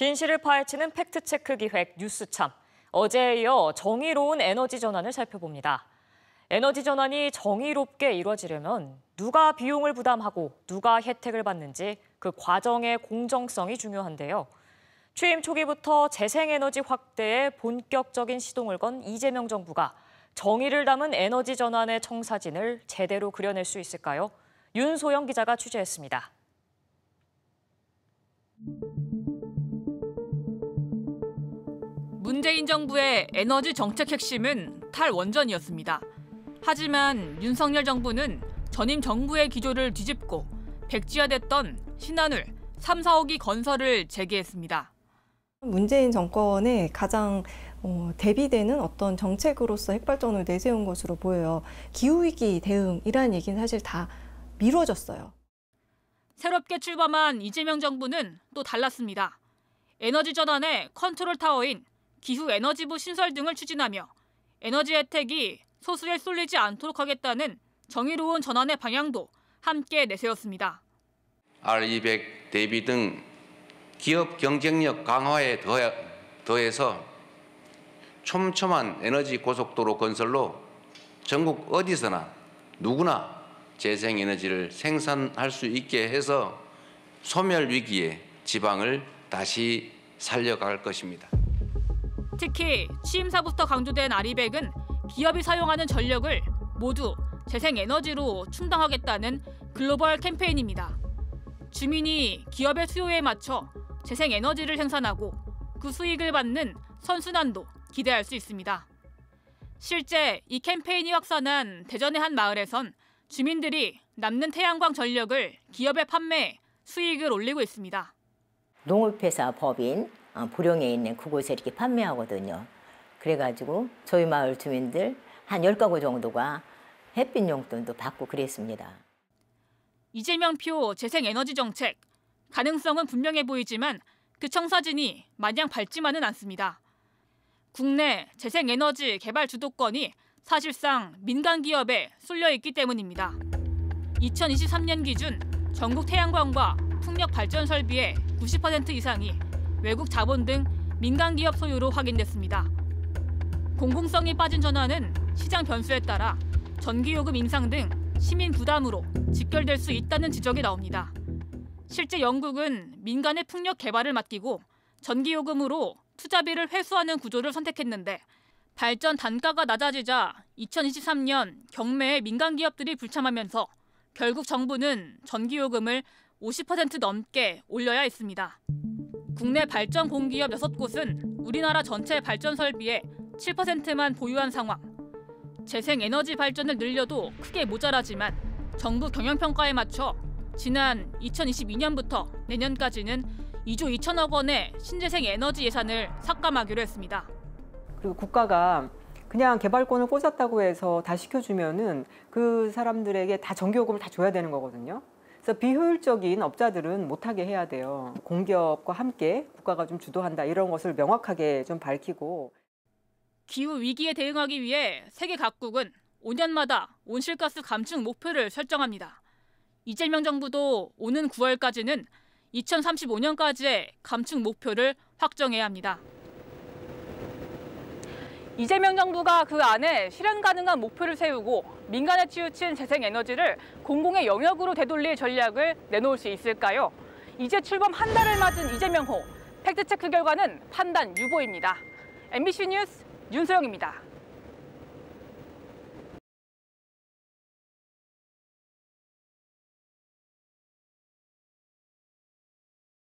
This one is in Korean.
진실을 파헤치는 팩트체크 기획 뉴스참. 어제에 이어 정의로운 에너지 전환을 살펴봅니다. 에너지 전환이 정의롭게 이루어지려면 누가 비용을 부담하고 누가 혜택을 받는지 그 과정의 공정성이 중요한데요. 취임 초기부터 재생에너지 확대에 본격적인 시동을 건 이재명 정부가 정의를 담은 에너지 전환의 청사진을 제대로 그려낼 수 있을까요? 윤소영 기자가 취재했습니다. 문재인 정부의 에너지 정책 핵심은 탈원전이었습니다. 하지만 윤석열 정부는 전임 정부의 기조를 뒤집고 백지화됐던 신한울 3, 4호기 건설을 재개했습니다. 문재인 정권의 가장 대비되는 어떤 정책으로서 핵발전을 내세운 것으로 보여요. 기후위기 대응이라는 얘기는 사실 다 미뤄졌어요. 새롭게 출범한 이재명 정부는 또 달랐습니다. 에너지 전환의 컨트롤 타워인 기후에너지부 신설 등을 추진하며 에너지 혜택이 소수에 쏠리지 않도록 하겠다는 정의로운 전환의 방향도 함께 내세웠습니다. R200 대비 등 기업 경쟁력 강화에 더해서 촘촘한 에너지 고속도로 건설로 전국 어디서나 누구나 재생에너지를 생산할 수 있게 해서 소멸 위기의 지방을 다시 살려갈 것입니다. 특히 취임사부터 강조된 R200은 기업이 사용하는 전력을 모두 재생에너지로 충당하겠다는 글로벌 캠페인입니다. 주민이 기업의 수요에 맞춰 재생에너지를 생산하고 그 수익을 받는 선순환도 기대할 수 있습니다. 실제 이 캠페인이 확산한 대전의 한 마을에선 주민들이 남는 태양광 전력을 기업에 판매해 수익을 올리고 있습니다. 농업회사 법인 보령에 있는 그곳에 이렇게 판매하거든요. 그래가지고 저희 마을 주민들 한 10가구 정도가 햇빛 용돈도 받고 그랬습니다. 이재명표 재생에너지 정책, 가능성은 분명해 보이지만 그 청사진이 마냥 밝지만은 않습니다. 국내 재생에너지 개발 주도권이 사실상 민간 기업에 쏠려 있기 때문입니다. 2023년 기준 전국 태양광과 풍력 발전 설비의 90% 이상이 외국 자본 등 민간 기업 소유로 확인됐습니다. 공공성이 빠진 전환은 시장 변수에 따라 전기요금 인상 등 시민 부담으로 직결될 수 있다는 지적이 나옵니다. 실제 영국은 민간의 풍력 개발을 맡기고 전기요금으로 투자비를 회수하는 구조를 선택했는데 발전 단가가 낮아지자 2023년 경매에 민간 기업들이 불참하면서 결국 정부는 전기요금을 50% 넘게 올려야 했습니다. 국내 발전 공기업 6곳은 우리나라 전체 발전 설비의 7%만 보유한 상황. 재생에너지 발전을 늘려도 크게 모자라지만 정부 경영평가에 맞춰 지난 2022년부터 내년까지는 2조 2천억 원의 신재생 에너지 예산을 삭감하기로 했습니다. 그리고 국가가 그냥 개발권을 꽂았다고 해서 다 시켜주면은 그 사람들에게 다 전기요금을 다 줘야 되는 거거든요. 그래서 비효율적인 업자들은 못하게 해야 돼요. 공기업과 함께 국가가 좀 주도한다 이런 것을 명확하게 좀 밝히고. 기후 위기에 대응하기 위해 세계 각국은 5년마다 온실가스 감축 목표를 설정합니다. 이재명 정부도 오는 9월까지는 2035년까지의 감축 목표를 확정해야 합니다. 이재명 정부가 그 안에 실현 가능한 목표를 세우고 민간에 치우친 재생에너지를 공공의 영역으로 되돌릴 전략을 내놓을 수 있을까요? 이제 출범 한 달을 맞은 이재명호. 팩트체크 결과는 판단 유보입니다. MBC 뉴스 윤소영입니다.